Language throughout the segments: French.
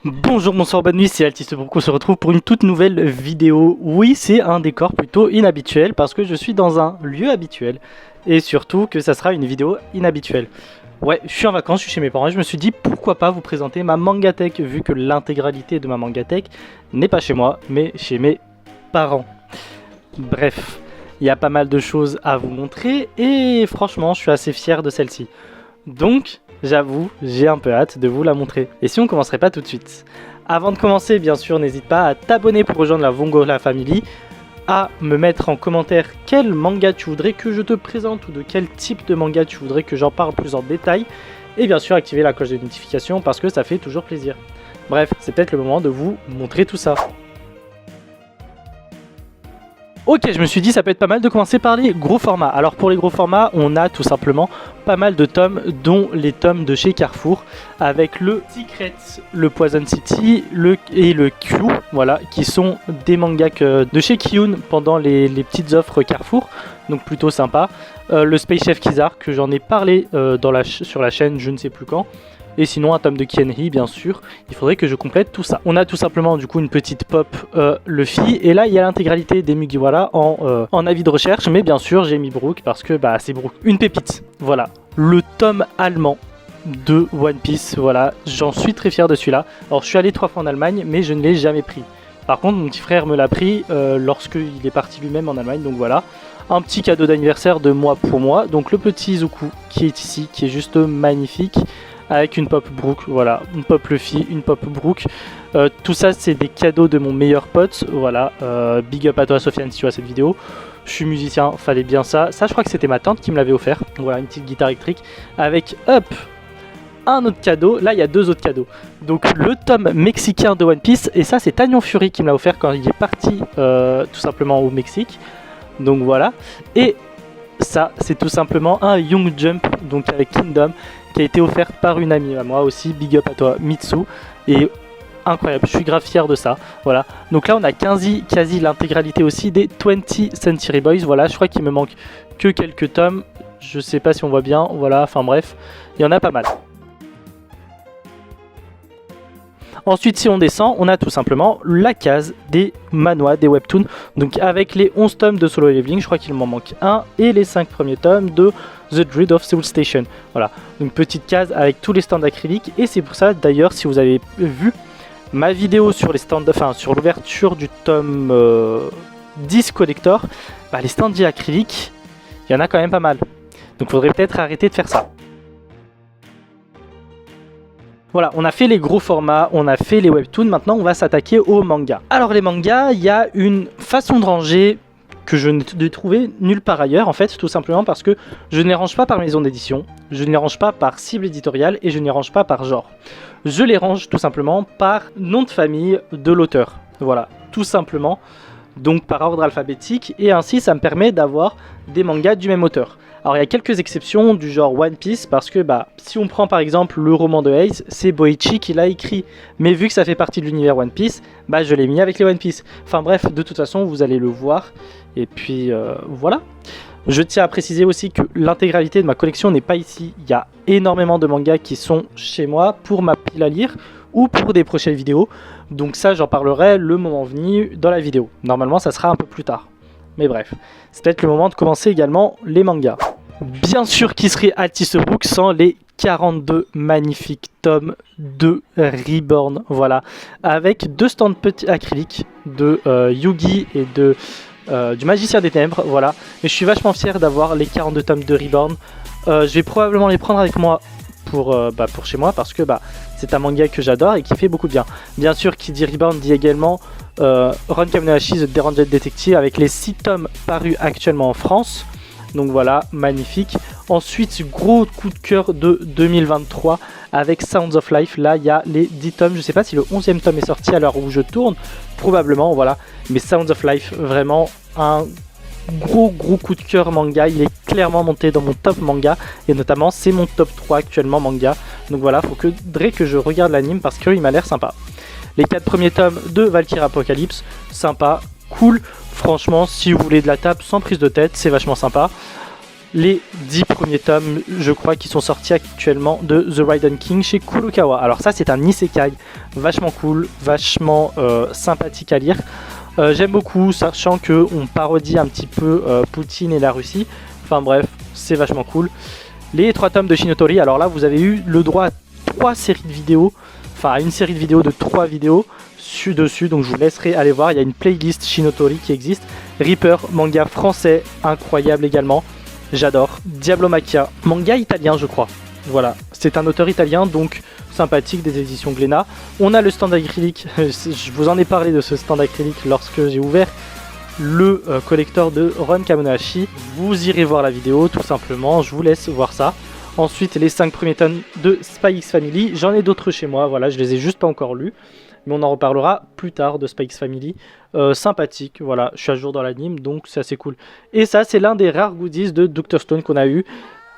Bonjour, bonsoir, bonne nuit, c'est Altiste.Brook, on se retrouve pour une toute nouvelle vidéo. Oui, c'est un décor plutôt inhabituel parce que je suis dans un lieu habituel et surtout que ça sera une vidéo inhabituelle. Ouais, je suis en vacances, je suis chez mes parents et je me suis dit pourquoi pas vous présenter ma Mangatech vu que l'intégralité de ma Mangatech n'est pas chez moi mais chez mes parents. Bref, il y a pas mal de choses à vous montrer et franchement je suis assez fier de celle-ci. Donc, j'avoue, j'ai un peu hâte de vous la montrer. Et si on commencerait pas tout de suite? Avant de commencer, bien sûr, n'hésite pas à t'abonner pour rejoindre la Vongola Family, à me mettre en commentaire quel manga tu voudrais que je te présente ou de quel type de manga tu voudrais que j'en parle plus en détail. Et bien sûr, activer la cloche de notification parce que ça fait toujours plaisir. Bref, c'est peut-être le moment de vous montrer tout ça. Ok, je me suis dit ça peut être pas mal de commencer par les gros formats. Alors pour les gros formats, on a tout simplement pas mal de tomes, dont les tomes de chez Carrefour, avec le Secret, le Poison City et le Q, voilà, qui sont des mangas de chez Kiyun pendant les petites offres Carrefour, donc plutôt sympa. Le Space Chef Kizaar, que j'en ai parlé sur la chaîne, je ne sais plus quand. Et sinon un tome de Kienri bien sûr, il faudrait que je complète tout ça. On a tout simplement du coup une petite pop Luffy, et là il y a l'intégralité des Mugiwara en avis de recherche, mais bien sûr j'ai mis Brook parce que bah c'est Brook, une pépite. Voilà, le tome allemand de One Piece, voilà, j'en suis très fier de celui-là. Alors je suis allé 3 fois en Allemagne mais je ne l'ai jamais pris. Par contre mon petit frère me l'a pris lorsqu'il est parti lui-même en Allemagne, donc voilà. Un petit cadeau d'anniversaire de moi pour moi, donc le petit Izuku qui est ici, qui est juste magnifique. Avec une pop Brook, voilà, une pop Luffy, une pop Brook. Tout ça, c'est des cadeaux de mon meilleur pote. Voilà, big up à toi, Sofiane, si tu vois cette vidéo. Je suis musicien, fallait bien ça. Ça, je crois que c'était ma tante qui me l'avait offert. Voilà, une petite guitare électrique avec, hop, un autre cadeau. Là, il y a 2 autres cadeaux. Donc, le tome mexicain de One Piece. Et ça, c'est Tanyon Fury qui me l'a offert quand il est parti tout simplement au Mexique. Donc, voilà. Et ça, c'est tout simplement un Young Jump, donc avec Kingdom, qui a été offerte par une amie à moi aussi, big up à toi Mitsu, et incroyable, je suis grave fier de ça, voilà. Donc là on a quasi l'intégralité aussi des 20th Century Boys, voilà, je crois qu'il me manque que quelques tomes, je sais pas si on voit bien, voilà, enfin bref, il y en a pas mal. Ensuite, si on descend, on a tout simplement la case des manhwas, des webtoons, donc avec les 11 tomes de Solo Leveling, je crois qu'il m'en manque un, et les 5 premiers tomes de The Dread of Soul Station. Voilà, donc petite case avec tous les stands acryliques, et c'est pour ça d'ailleurs, si vous avez vu ma vidéo sur les stands, enfin sur l'ouverture du tome 10 collector, bah, les stands acryliques, il y en a quand même pas mal. Donc faudrait peut-être arrêter de faire ça. Voilà, on a fait les gros formats, on a fait les webtoons, maintenant on va s'attaquer aux mangas. Alors les mangas, il y a une façon de ranger que je n'ai trouvé nulle part ailleurs, en fait, tout simplement parce que je ne les range pas par maison d'édition, je ne les range pas par cible éditoriale et je ne les range pas par genre. Je les range tout simplement par nom de famille de l'auteur. Voilà, tout simplement, donc par ordre alphabétique, et ainsi ça me permet d'avoir des mangas du même auteur. Alors il y a quelques exceptions du genre One Piece parce que bah, si on prend par exemple le roman de Ace, c'est Boichi qui l'a écrit. Mais vu que ça fait partie de l'univers One Piece, bah, je l'ai mis avec les One Piece. Enfin bref, de toute façon vous allez le voir. Et puis voilà. Je tiens à préciser aussi que l'intégralité de ma collection n'est pas ici. Il y a énormément de mangas qui sont chez moi pour ma pile à lire ou pour des prochaines vidéos. Donc ça j'en parlerai le moment venu dans la vidéo. Normalement ça sera un peu plus tard. Mais bref, c'est peut-être le moment de commencer également les mangas. Bien sûr qui serait Altiste.Brook sans les 42 magnifiques tomes de Reborn, voilà, avec 2 stands petits acryliques de Yugi et du Magicien des Ténèbres, voilà. Mais je suis vachement fier d'avoir les 42 tomes de Reborn. Je vais probablement les prendre avec moi pour chez moi parce que c'est un manga que j'adore et qui fait beaucoup de bien. Bien sûr, qui dit Reborn dit également Ron Kamunashi, The Deranged Detective, avec les 6 tomes parus actuellement en France. Donc voilà, magnifique. Ensuite, gros coup de cœur de 2023 avec Sounds of Life. Là, il y a les 10 tomes. Je ne sais pas si le 11e tome est sorti à l'heure où je tourne. Probablement, voilà. Mais Sounds of Life, vraiment un gros coup de cœur manga. Il est clairement monté dans mon top manga. Et notamment, c'est mon top 3 actuellement manga. Donc voilà, faudrait que je regarde l'anime parce qu'il m'a l'air sympa. Les 4 premiers tomes de Valkyrie Apocalypse, sympa, cool. Franchement, si vous voulez de la tape sans prise de tête, c'est vachement sympa. les 10 premiers tomes, je crois, qui sont sortis actuellement de The Raiden King chez Kurokawa. Alors ça, c'est un isekai vachement cool, vachement sympathique à lire. J'aime beaucoup, sachant qu'on parodie un petit peu Poutine et la Russie. Enfin bref, c'est vachement cool. Les 3 tomes de Shinotori, alors là, vous avez eu le droit à 3 séries de vidéos, enfin à une série de vidéos de 3 vidéos dessus, donc je vous laisserai aller voir. Il y a une playlist Shinotori qui existe. Reaper, manga français, incroyable également. J'adore. Diablo Macchia, manga italien je crois. Voilà, c'est un auteur italien donc sympathique des éditions Glénat. On a le stand acrylique, je vous en ai parlé de ce stand acrylique lorsque j'ai ouvert le collector de Ron Kamonohashi. Vous irez voir la vidéo tout simplement, je vous laisse voir ça. Ensuite les 5 premiers tomes de Spy X Family, j'en ai d'autres chez moi, voilà, je les ai juste pas encore lus. Mais on en reparlera plus tard de Spy X Family. Sympathique, voilà, je suis à jour dans l'anime, donc c'est assez cool. Et ça, c'est l'un des rares goodies de Dr Stone qu'on a eu.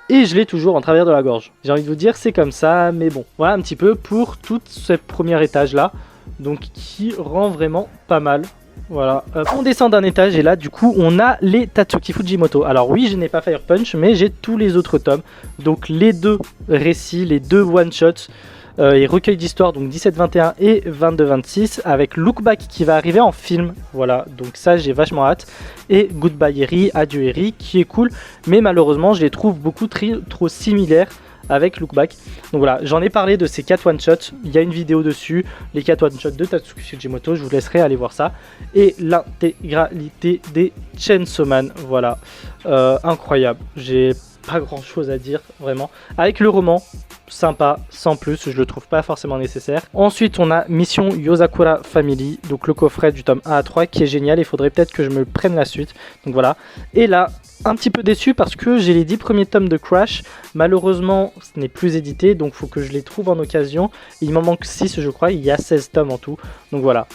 Et je l'ai toujours en travers de la gorge. J'ai envie de vous dire, c'est comme ça, mais bon. Voilà un petit peu pour tout ce premier étage-là. Donc qui rend vraiment pas mal. Voilà, on descend d'un étage et là du coup on a les Tatsuki Fujimoto. Alors oui, je n'ai pas Fire Punch, mais j'ai tous les autres tomes. Donc les 2 récits, les 2 one-shots. Et recueil d'histoire, donc 17-21 et 22-26, avec Look Back qui va arriver en film. Voilà, donc ça j'ai vachement hâte. Et Goodbye Eri, Adieu Eri, qui est cool, mais malheureusement je les trouve beaucoup trop similaires avec Look Back. Donc voilà, j'en ai parlé de ces 4 one-shots, il y a une vidéo dessus, les 4 one-shots de Tatsuki Fujimoto, je vous laisserai aller voir ça. Et l'intégralité des Chainsaw Man, voilà, incroyable, j'ai pas grand chose à dire vraiment. Avec le roman, sympa, sans plus, je le trouve pas forcément nécessaire. Ensuite on a Mission Yozakura Family, donc le coffret du tome 1 à 3 qui est génial, il faudrait peut-être que je me prenne la suite, donc voilà. Et là, un petit peu déçu parce que j'ai les 10 premiers tomes de Crash, malheureusement ce n'est plus édité, donc il faut que je les trouve en occasion. Il m'en manque 6 je crois, il y a 16 tomes en tout, donc voilà.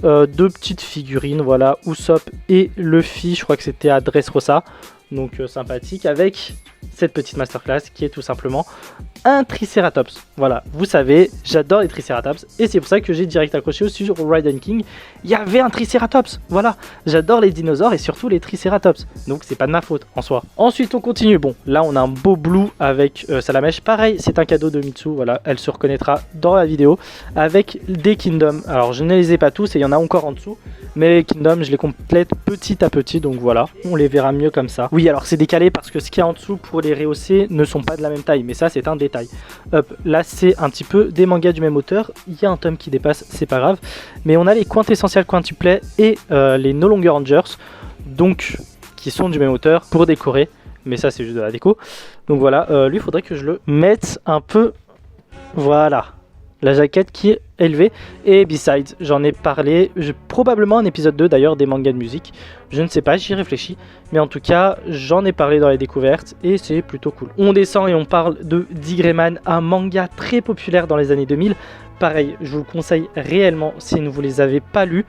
2 petites figurines, voilà, Usopp et Luffy, je crois que c'était à Dressrosa. Donc sympathique, avec cette petite masterclass qui est tout simplement un Triceratops. Voilà, vous savez, j'adore les Triceratops et c'est pour ça que j'ai direct accroché aussi sur Raiden King. Il y avait un Triceratops, voilà, j'adore les dinosaures et surtout les Triceratops, donc c'est pas de ma faute en soi. Ensuite on continue, bon là on a un beau blue avec Salamèche, pareil c'est un cadeau de Mitsu, voilà, elle se reconnaîtra dans la vidéo, avec des Kingdom. Alors je ne les ai pas tous et il y en a encore en dessous, mais les Kingdom je les complète petit à petit, donc voilà, on les verra mieux comme ça. Oui alors c'est décalé parce que ce qu'il y a en dessous pour les rehausser ne sont pas de la même taille, mais ça c'est un détail. Hop, là c'est un petit peu des mangas du même auteur, il y a un tome qui dépasse, c'est pas grave, mais on a les Quintessential Quintuplets et les No Longer Rangers, donc qui sont du même auteur pour décorer, mais ça c'est juste de la déco. Donc voilà, lui il faudrait que je le mette un peu, voilà, la jaquette qui est élevée. Et Besides, j'en ai parlé, probablement un épisode 2 d'ailleurs des mangas de musique, je ne sais pas, j'y réfléchis, mais en tout cas j'en ai parlé dans les découvertes et c'est plutôt cool. On descend et on parle de Digreman, un manga très populaire dans les années 2000. Pareil, je vous le conseille réellement si vous ne les avez pas lus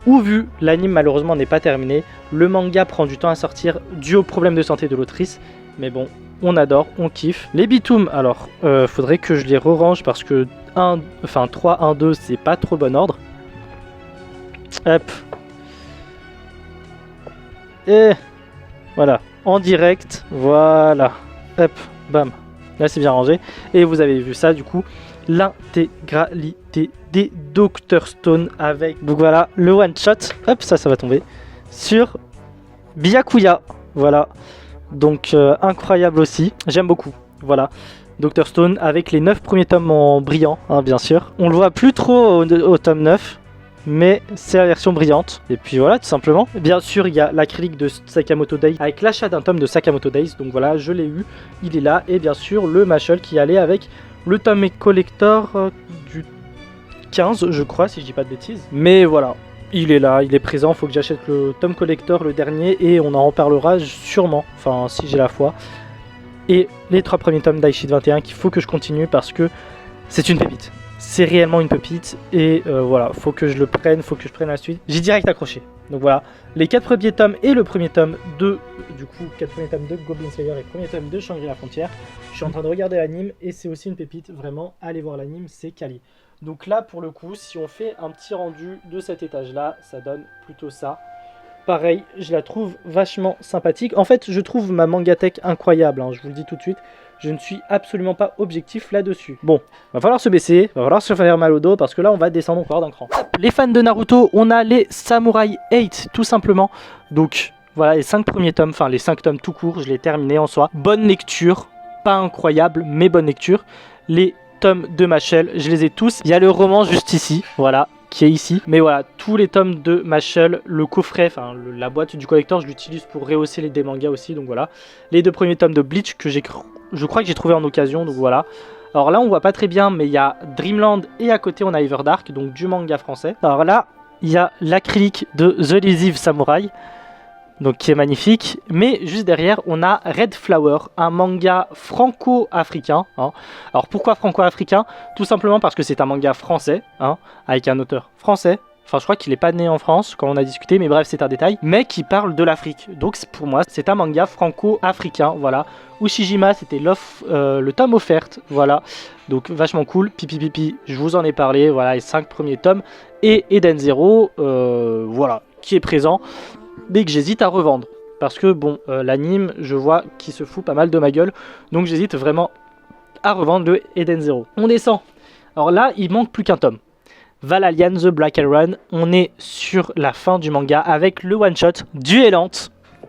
ou vu, l'anime malheureusement n'est pas terminé, le manga prend du temps à sortir dû au problème de santé de l'autrice, mais bon, on adore, on kiffe. Les Bitoum, alors, faudrait que je les re-range parce que 3, 1, 2, c'est pas trop bon ordre. Hop. Et voilà, en direct, voilà. Hop, bam. Là, c'est bien rangé. Et vous avez vu ça, du coup, l'intégralité des Dr Stone avec, donc voilà, le one-shot. Hop, ça va tomber. Sur Byakuya. Voilà. Donc incroyable aussi, j'aime beaucoup, voilà. Dr Stone avec les 9 premiers tomes en brillant, hein, bien sûr. On le voit plus trop au tome 9, mais c'est la version brillante. Et puis voilà, tout simplement. Bien sûr, il y a l'acrylique de Sakamoto Days avec l'achat d'un tome de Sakamoto Days. Donc voilà, je l'ai eu, il est là. Et bien sûr, le Mashal qui allait avec le tome collector du 15, je crois, si je dis pas de bêtises. Mais voilà. Il est là, il est présent, il faut que j'achète le tome collector, le dernier, et on en reparlera sûrement, enfin si j'ai la foi. Et les 3 premiers tomes d'Aishid 21 qu'il faut que je continue parce que c'est une pépite. C'est réellement une pépite, et voilà, faut que je le prenne, faut que je prenne la suite. J'ai direct accroché. Donc voilà, les 4 premiers tomes et le premier tome de, du coup, 4 premiers tomes de Goblin Slayer et le premier tome de Shangri-La Frontière. Je suis en train de regarder l'anime, et c'est aussi une pépite, vraiment, allez voir l'anime, c'est quali. Donc là, pour le coup, si on fait un petit rendu de cet étage-là, ça donne plutôt ça. Pareil, je la trouve vachement sympathique. En fait, je trouve ma Mangatech incroyable, hein, je vous le dis tout de suite. Je ne suis absolument pas objectif là-dessus. Bon, va falloir se baisser, va falloir se faire mal au dos parce que là, on va descendre encore d'un cran. Les fans de Naruto, on a les Samurai 8, tout simplement. Donc, voilà, les 5 premiers tomes, enfin les 5 tomes tout court, je l'ai terminé en soi. Bonne lecture, pas incroyable, mais bonne lecture. Les tomes de Machel, je les ai tous. Il y a le roman juste ici, voilà, qui est ici. Mais voilà, tous les tomes de Machel, le coffret, enfin la boîte du collector, je l'utilise pour rehausser des mangas aussi, donc voilà. Les 2 premiers tomes de Bleach que je crois que j'ai trouvé en occasion, donc voilà. Alors là, on voit pas très bien, mais il y a Dreamland et à côté, on a Everdark, donc du manga français. Alors là, il y a l'acrylique de The Elusive Samurai, donc qui est magnifique, mais juste derrière on a Red Flower, un manga franco-africain, hein. Alors pourquoi franco-africain? Tout simplement parce que c'est un manga français, hein, avec un auteur français, enfin je crois qu'il n'est pas né en France quand on a discuté, mais bref c'est un détail, mais qui parle de l'Afrique, donc pour moi c'est un manga franco-africain, voilà. Ushijima c'était le tome offert, voilà, donc vachement cool, pipi pipi, je vous en ai parlé, voilà les 5 premiers tomes, et Eden Zero, voilà, qui est présent, mais que j'hésite à revendre. Parce que bon, l'anime, je vois qu'il se fout pas mal de ma gueule. Donc j'hésite vraiment à revendre le Eden Zero. On descend. Alors là, il manque plus qu'un tome. Valalian The Black Run. On est sur la fin du manga avec le one-shot Duellant,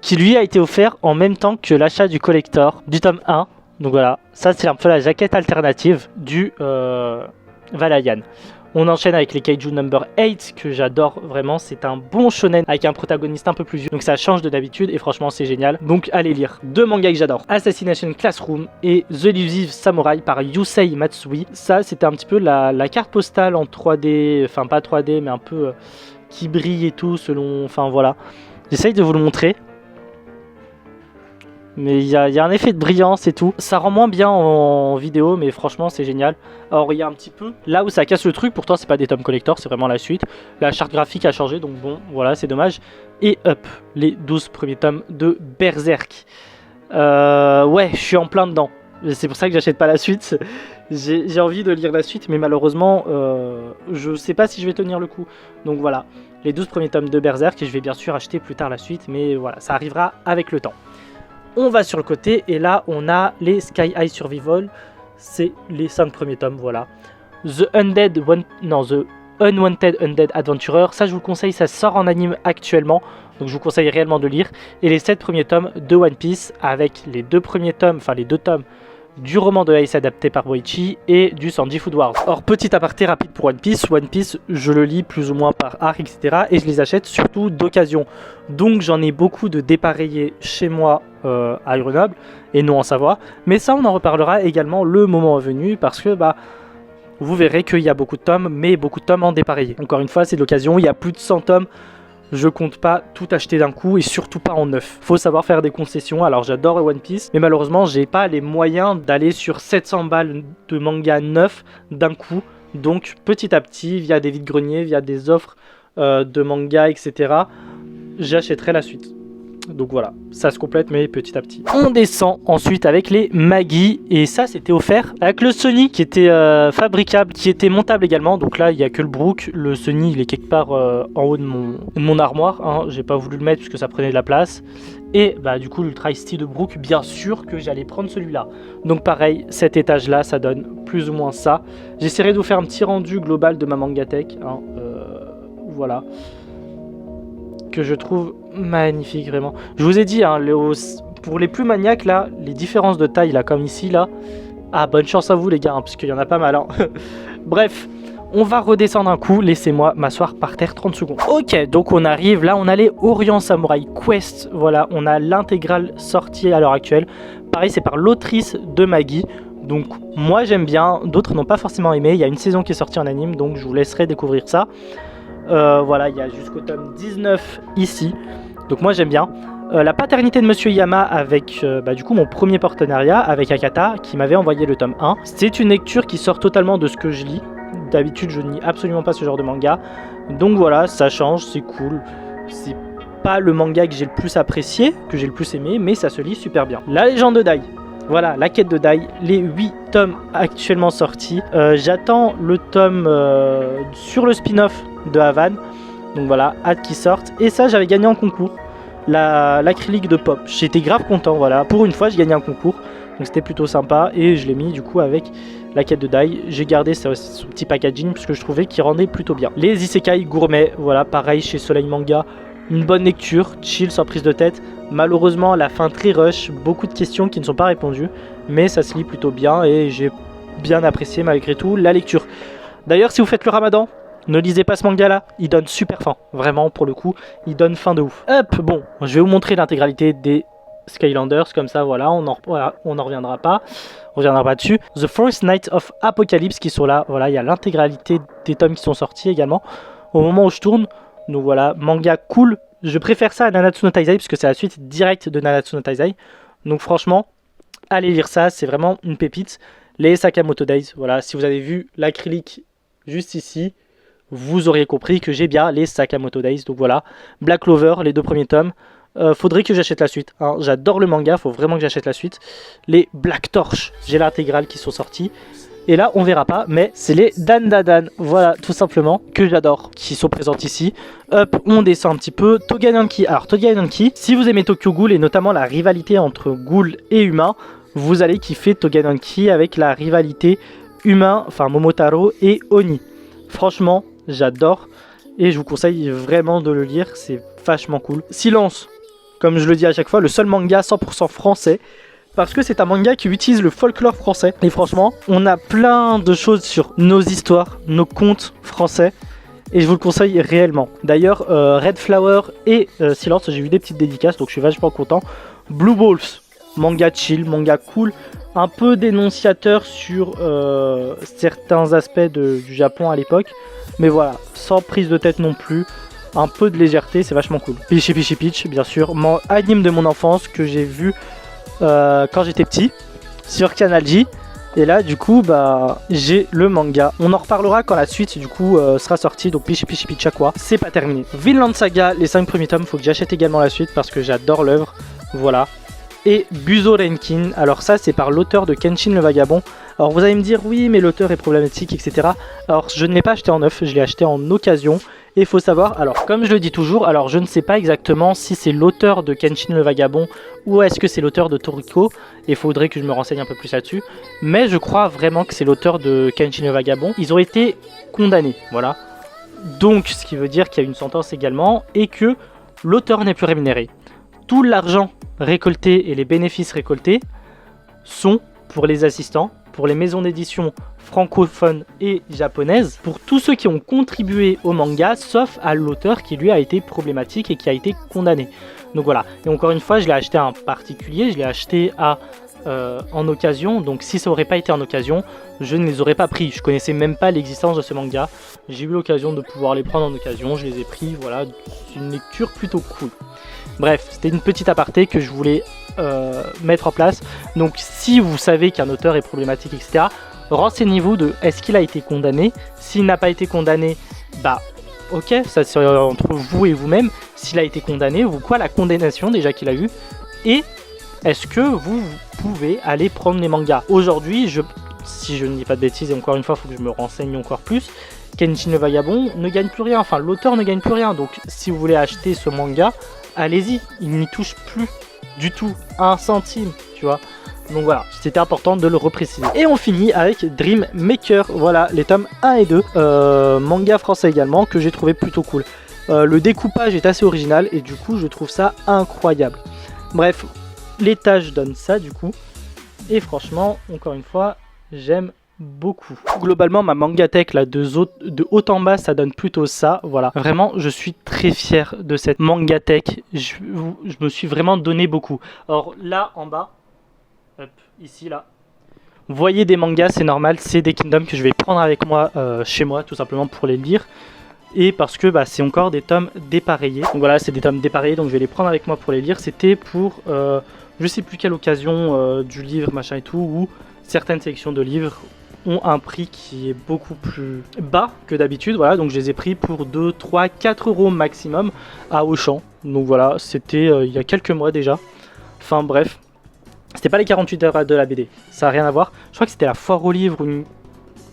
qui lui a été offert en même temps que l'achat du collector du tome 1. Donc voilà, ça c'est un peu la jaquette alternative du Valalian. On enchaîne avec les Kaiju Number 8 que j'adore vraiment, c'est un bon shonen avec un protagoniste un peu plus vieux, donc ça change de d'habitude et franchement c'est génial, donc allez lire. 2 mangas que j'adore, Assassination Classroom et The Elusive Samurai par Yusei Matsui. Ça c'était un petit peu la carte postale en 3D, enfin pas 3D mais un peu qui brille et tout selon, enfin voilà. J'essaye de vous le montrer. Mais il y a un effet de brillance et tout. Ça rend moins bien en vidéo, mais franchement c'est génial. Alors il y a un petit peu là où ça casse le truc, pourtant c'est pas des tomes collector, c'est vraiment la suite. La charte graphique a changé, donc bon, voilà, c'est dommage. Et hop, les 12 premiers tomes de Berserk. Ouais, je suis en plein dedans. C'est pour ça que j'achète pas la suite. J'ai envie de lire la suite, mais malheureusement, je sais pas si je vais tenir le coup. Donc voilà, les 12 premiers tomes de Berserk, et je vais bien sûr acheter plus tard la suite, mais voilà, ça arrivera avec le temps. On va sur le côté et là on a les Sky High Survival, c'est les 5 premiers tomes, voilà. The Unwanted Undead Adventurer, ça je vous conseille, ça sort en anime actuellement, donc je vous conseille réellement de lire. Et les 7 premiers tomes de One Piece avec les 2 premiers tomes, enfin les 2 tomes du roman de Ace adapté par Boichi et du Sanji Food Wars. Or petit aparté rapide pour One Piece je le lis plus ou moins par arc etc. et je les achète surtout d'occasion. Donc j'en ai beaucoup de dépareillés chez moi à Grenoble et non en Savoie. Mais ça on en reparlera également le moment venu parce que bah vous verrez qu'il y a beaucoup de tomes mais beaucoup de tomes en dépareillé. Encore une fois c'est de l'occasion, il y a plus de 100 tomes. Je compte pas tout acheter d'un coup et surtout pas en neuf. Faut savoir faire des concessions. Alors j'adore One Piece, mais malheureusement j'ai pas les moyens d'aller sur 700 balles de manga neuf d'un coup. Donc petit à petit, via des vides-greniers, via des offres de manga, etc., j'achèterai la suite. Donc voilà, ça se complète mais petit à petit. On descend ensuite avec les Magi et ça c'était offert avec le Sunny qui était fabricable, qui était montable également. Donc là il n'y a que le Brook, le Sunny il est quelque part en haut de mon armoire, hein. J'ai pas voulu le mettre puisque ça prenait de la place. Et bah du coup l'Ultra Ice Tea de Brook, bien sûr que j'allais prendre celui-là. Donc pareil, cet étage là ça donne plus ou moins ça. J'essaierai de vous faire un petit rendu global de ma Mangatech, hein. Voilà, que je trouve magnifique vraiment. Je vous ai dit hein, pour les plus maniaques là, les différences de taille là comme ici là, ah bonne chance à vous les gars hein, parce qu'il y en a pas mal hein. Bref, on va redescendre un coup, laissez-moi m'asseoir par terre 30 secondes. Ok, donc on arrive là, on a les Orient Samurai Quest, voilà, on a l'intégrale sortie à l'heure actuelle. Pareil c'est par l'autrice de Magi. Donc moi j'aime bien, d'autres n'ont pas forcément aimé. Il y a une saison qui est sortie en anime, donc je vous laisserai découvrir ça. Voilà, il y a jusqu'au tome 19 ici. Donc moi j'aime bien. La paternité de Monsieur Yama avec du coup mon premier partenariat avec Akata qui m'avait envoyé le tome 1. C'est une lecture qui sort totalement de ce que je lis. D'habitude je ne lis absolument pas ce genre de manga. Donc voilà, ça change, c'est cool. C'est pas le manga que j'ai le plus apprécié, que j'ai le plus aimé, mais ça se lit super bien. La légende de Dai. Voilà, la quête de Dai, les 8 tomes actuellement sortis. J'attends le tome sur le spin-off de Havan. Donc voilà, hâte qu'ils sortent. Et ça, j'avais gagné en concours. L'acrylique de Pop. J'étais grave content, voilà. Pour une fois, j'ai gagné un concours. Donc c'était plutôt sympa. Et je l'ai mis du coup avec la quête de Dai. J'ai gardé ce petit packaging parce que je trouvais qu'il rendait plutôt bien. Les isekai gourmets, voilà, pareil chez Soleil Manga. Une bonne lecture, chill, sans prise de tête. Malheureusement, la fin très rush. Beaucoup de questions qui ne sont pas répondues. Mais ça se lit plutôt bien et j'ai bien apprécié malgré tout la lecture. D'ailleurs, si vous faites le ramadan, ne lisez pas ce manga là, il donne super faim. Vraiment, pour le coup, il donne faim de ouf. Hop, bon, je vais vous montrer l'intégralité des Skylanders, comme ça, voilà, on en reviendra pas. On reviendra pas dessus. The First Night of Apocalypse qui sont là, voilà, il y a l'intégralité des tomes qui sont sortis également. Au moment où je tourne, donc voilà, manga cool. Je préfère ça à Nanatsu no Taizai, parce que c'est la suite directe de Nanatsu no Taizai. Donc franchement, allez lire ça, c'est vraiment une pépite. Les Sakamoto Days, voilà, si vous avez vu l'acrylique juste ici, vous auriez compris que j'ai bien les Sakamoto Days. Donc voilà, Black Clover, les 2 premiers tomes. Faudrait que j'achète la suite, hein. J'adore le manga, faut vraiment que j'achète la suite. Les Black Torch, j'ai l'intégrale qui sont sortis. Et là, on verra pas, mais c'est les Dandadan, voilà, tout simplement, que j'adore, qui sont présentes ici. Hop, on descend un petit peu. Togananki, alors Togananki, si vous aimez Tokyo Ghoul et notamment la rivalité entre Ghoul et humain, vous allez kiffer Togananki avec la rivalité humain, enfin Momotaro et Oni. Franchement, j'adore et je vous conseille vraiment de le lire, c'est vachement cool. Silence, comme je le dis à chaque fois, le seul manga 100% français. Parce que c'est un manga qui utilise le folklore français. Et franchement, on a plein de choses sur nos histoires, nos contes français. Et je vous le conseille réellement. D'ailleurs, Red Flower et Silence, j'ai eu des petites dédicaces, donc je suis vachement content. Blue Balls, manga chill, manga cool. Un peu dénonciateur sur certains aspects du Japon à l'époque. Mais voilà, sans prise de tête non plus. Un peu de légèreté, c'est vachement cool. Pichi Pichi Pitch, bien sûr. Mon anime de mon enfance que j'ai vu quand j'étais petit sur Canal J. Et là du coup bah j'ai le manga. On en reparlera quand la suite du coup sera sortie. Donc Pichi Pichi Pichakwa, c'est pas terminé. Vinland Saga, les 5 premiers tomes, faut que j'achète également la suite parce que j'adore l'œuvre. Voilà. Et Buzo Renkin, alors ça c'est par l'auteur de Kenshin le Vagabond. Alors vous allez me dire oui mais l'auteur est problématique etc. Alors je ne l'ai pas acheté en neuf, je l'ai acheté en occasion. Et il faut savoir, alors comme je le dis toujours, alors je ne sais pas exactement si c'est l'auteur de Kenshin le Vagabond ou est-ce que c'est l'auteur de Toriko. Et il faudrait que je me renseigne un peu plus là-dessus. Mais je crois vraiment que c'est l'auteur de Kenshin le Vagabond. Ils ont été condamnés, voilà. Donc ce qui veut dire qu'il y a une sentence également et que l'auteur n'est plus rémunéré. Tout l'argent récolté et les bénéfices récoltés sont pour les assistants, pour les maisons d'édition francophones et japonaises, pour tous ceux qui ont contribué au manga, sauf à l'auteur qui lui a été problématique et qui a été condamné. Donc voilà, et encore une fois, je l'ai acheté en particulier, je l'ai acheté en occasion, donc si ça aurait pas été en occasion, je ne les aurais pas pris. Je connaissais même pas l'existence de ce manga, j'ai eu l'occasion de pouvoir les prendre en occasion, je les ai pris, voilà, c'est une lecture plutôt cool. Bref, c'était une petite aparté que je voulais mettre en place. Donc si vous savez qu'un auteur est problématique, etc., renseignez-vous de est-ce qu'il a été condamné. S'il n'a pas été condamné, bah ok, ça c'est entre vous et vous-même. S'il a été condamné, ou quoi la condamnation déjà qu'il a eu. Et est-ce que vous pouvez aller prendre les mangas. Aujourd'hui, si je ne dis pas de bêtises, et encore une fois, il faut que je me renseigne encore plus, Kenshin le Vagabond ne gagne plus rien, enfin l'auteur ne gagne plus rien. Donc si vous voulez acheter ce manga, allez-y, il n'y touche plus du tout, 1 centime, tu vois. Donc voilà, c'était important de le repréciser. Et on finit avec Dream Maker, voilà, les tomes 1 et 2, manga français également, que j'ai trouvé plutôt cool. Le découpage est assez original et du coup je trouve ça incroyable. Bref, l'étage donne ça du coup. Et franchement, encore une fois, j'aime beaucoup. Globalement, ma mangatech là de haut en bas, ça donne plutôt ça. Voilà, vraiment, je suis très fier de cette mangatech. Je me suis vraiment donné beaucoup. Alors là, en bas, hop, ici là, vous voyez des mangas, c'est normal, c'est des Kingdom que je vais prendre avec moi chez moi, tout simplement pour les lire. Et parce que bah, c'est encore des tomes dépareillés. Donc voilà, c'est des tomes dépareillés, donc je vais les prendre avec moi pour les lire. C'était pour, je sais plus quelle occasion du livre, machin et tout, où certaines sélections de livres ont un prix qui est beaucoup plus bas que d'habitude. Voilà, donc je les ai pris pour 2, 3, 4 euros maximum à Auchan. Donc voilà, c'était il y a quelques mois déjà. Enfin bref, c'était pas les 48 heures de la BD, ça n'a rien à voir. Je crois que c'était la foire aux livres ou une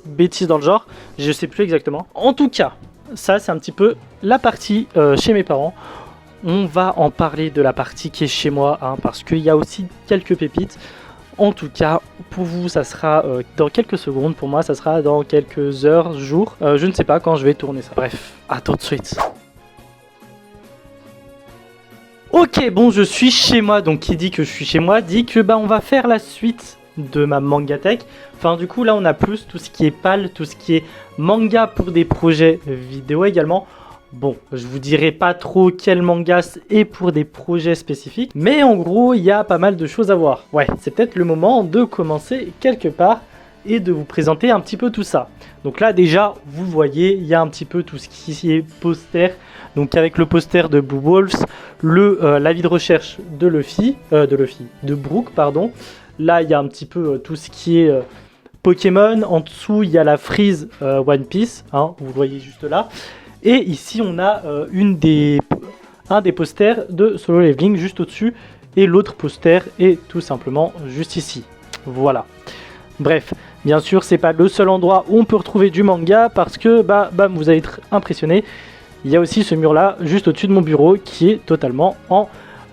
bêtise dans le genre, je sais plus exactement. En tout cas, ça c'est un petit peu la partie chez mes parents. On va en parler de la partie qui est chez moi, hein, parce qu'il y a aussi quelques pépites. En tout cas, pour vous, ça sera dans quelques secondes. Pour moi, ça sera dans quelques heures, jours. Je ne sais pas quand je vais tourner ça. Bref, à tout de suite. Ok, bon, je suis chez moi. Donc, qui dit que je suis chez moi, dit que on va faire la suite de ma mangatech. Enfin, du coup, là, on a plus tout ce qui est PAL, tout ce qui est manga pour des projets vidéo également. Bon, je vous dirai pas trop quel manga est pour des projets spécifiques, mais en gros, il y a pas mal de choses à voir. Ouais, c'est peut-être le moment de commencer quelque part et de vous présenter un petit peu tout ça. Donc là, déjà, vous voyez, il y a un petit peu tout ce qui est poster. Donc avec le poster de Blue Wolves, l'avis de recherche de Brooke, pardon. Là, il y a un petit peu tout ce qui est Pokémon. En dessous, il y a la frise One Piece, hein, vous le voyez juste là. Et ici, on a un des posters de Solo Leveling juste au-dessus. Et l'autre poster est tout simplement juste ici. Voilà. Bref, bien sûr, c'est pas le seul endroit où on peut retrouver du manga parce que, vous allez être impressionné. Il y a aussi ce mur-là, juste au-dessus de mon bureau, qui est totalement en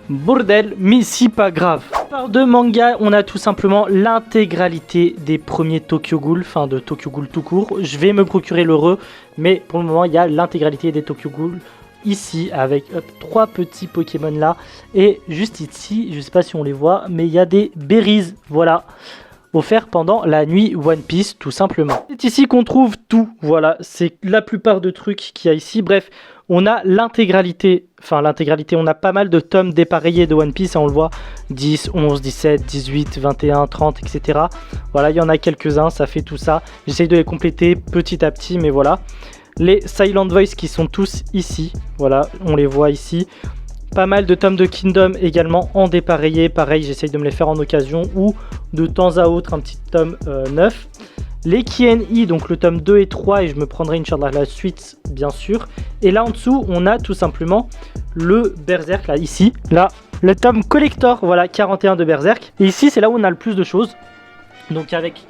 bordel, mais c'est pas grave. Par de manga, on a tout simplement l'intégralité des premiers Tokyo Ghoul, enfin de Tokyo Ghoul tout court. Je vais me procurer le mais pour le moment, il y a l'intégralité des Tokyo Ghoul ici, avec 3 petits Pokémon là. Et juste ici, je sais pas si on les voit, mais il y a des berries, voilà, offert pendant la nuit One Piece, tout simplement. C'est ici qu'on trouve tout, voilà, c'est la plupart de trucs qu'il y a ici. Bref, on a l'intégralité, on a pas mal de tomes dépareillés de One Piece, et on le voit, 10, 11, 17, 18, 21, 30, etc. Voilà, il y en a quelques-uns, ça fait tout ça. J'essaye de les compléter petit à petit, mais voilà. Les Silent Voice qui sont tous ici, voilà, on les voit ici. Pas mal de tomes de Kingdom également en dépareillé, pareil, j'essaye de me les faire en occasion, ou de temps à autre un petit tome neuf. Les KNI, donc le tome 2 et 3, et je me prendrai Inch'Allah la suite, bien sûr. Et là en dessous, on a tout simplement le Berserk, là, ici, là, le tome collector, voilà, 41 de Berserk. Et ici, c'est là où on a le plus de choses. Donc avec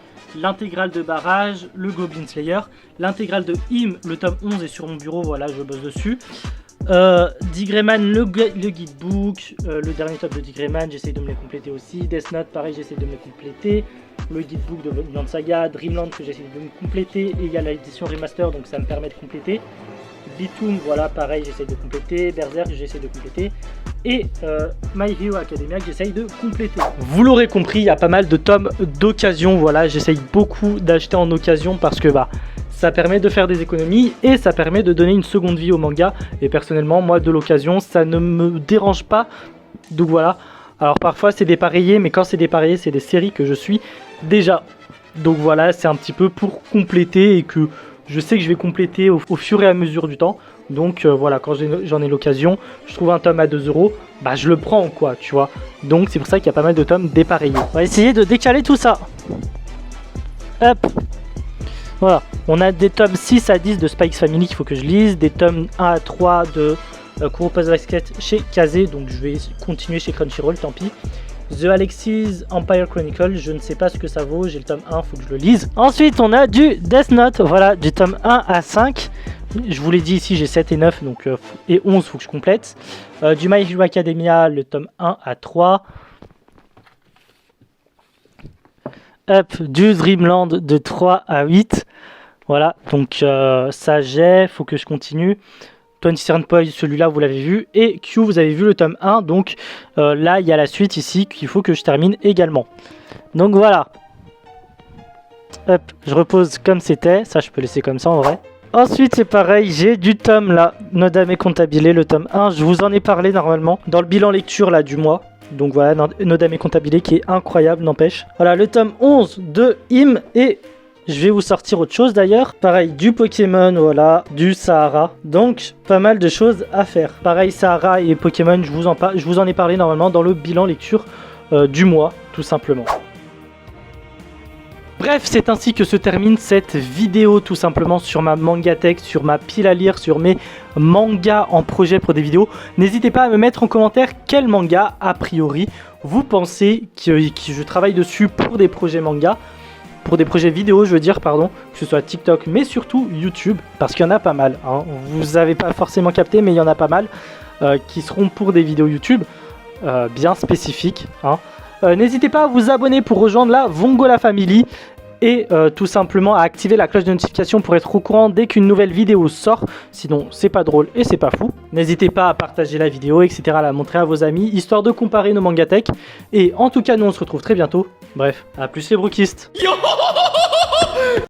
l'intégrale de Barrage, le Goblin Slayer, l'intégrale de Him, le tome 11 est sur mon bureau, voilà, je bosse dessus. Digreman, le guidebook, le dernier top de Digreman, j'essaye de me les compléter aussi. Death Note, pareil, j'essaye de me les compléter. Le guidebook de Vinland Saga, Dreamland que j'essaie de me compléter, et il y a l'édition remaster, donc ça me permet de compléter. Bitoon, voilà, pareil, j'essaie de compléter. Berserk, j'essaie de compléter. Et My Hero Academia, que j'essaye de compléter. Vous l'aurez compris, il y a pas mal de tomes d'occasion, voilà, j'essaye beaucoup d'acheter en occasion parce que ça permet de faire des économies et ça permet de donner une seconde vie au manga. Et personnellement, moi, de l'occasion, ça ne me dérange pas. Donc voilà. Alors parfois, c'est dépareillé, mais quand c'est dépareillé, c'est des séries que je suis déjà. Donc voilà, c'est un petit peu pour compléter et que je sais que je vais compléter au fur et à mesure du temps. Donc voilà, quand j'en ai l'occasion, je trouve un tome à 2 €, je le prends, quoi, tu vois. Donc c'est pour ça qu'il y a pas mal de tomes dépareillés. On va essayer de décaler tout ça. Hop. Voilà, on a des tomes 6 à 10 de Spikes Family qu'il faut que je lise, des tomes 1 à 3 de Kuropa's Basket chez Kazé, donc je vais continuer chez Crunchyroll, tant pis. The Alexis Empire Chronicle, je ne sais pas ce que ça vaut, j'ai le tome 1, faut que je le lise. Ensuite, on a du Death Note, voilà, du tome 1 à 5. Je vous l'ai dit ici, j'ai 7 et 9, donc, et 11, faut que je complète. Du My Hero Academia, le tome 1 à 3. Hop, du Dreamland de 3 à 8. Voilà, donc ça j'ai, faut que je continue. 27 Points, celui-là vous l'avez vu. Et Q, vous avez vu le tome 1. Donc là, il y a la suite ici qu'il faut que je termine également. Donc voilà. Hop, je repose comme c'était. Ça, je peux laisser comme ça en vrai. Ensuite, c'est pareil, j'ai du tome là, Nodame Comptabile, le tome 1. Je vous en ai parlé normalement dans le bilan lecture là du mois. Donc voilà, Nodame Comptabile qui est incroyable, n'empêche. Voilà, le tome 11 de Him, et je vais vous sortir autre chose d'ailleurs. Pareil, du Pokémon, voilà, du Sahara. Donc, pas mal de choses à faire. Pareil, Sahara et Pokémon, je vous en ai parlé normalement dans le bilan lecture du mois, tout simplement. Bref, c'est ainsi que se termine cette vidéo tout simplement sur ma mangatech, sur ma pile à lire, sur mes mangas en projet pour des vidéos. N'hésitez pas à me mettre en commentaire quel manga, a priori, vous pensez que je travaille dessus pour des projets manga. pour des projets vidéo, je veux dire, pardon, que ce soit TikTok, mais surtout YouTube, parce qu'il y en a pas mal. Hein. Vous n'avez pas forcément capté, mais il y en a pas mal qui seront pour des vidéos YouTube bien spécifiques. Hein. N'hésitez pas à vous abonner pour rejoindre la Vongola Family et tout simplement à activer la cloche de notification pour être au courant dès qu'une nouvelle vidéo sort. Sinon, c'est pas drôle et c'est pas fou. N'hésitez pas à partager la vidéo, etc., à la montrer à vos amis, histoire de comparer nos mangatech. Et en tout cas, nous on se retrouve très bientôt. Bref, à plus les brookistes. Yo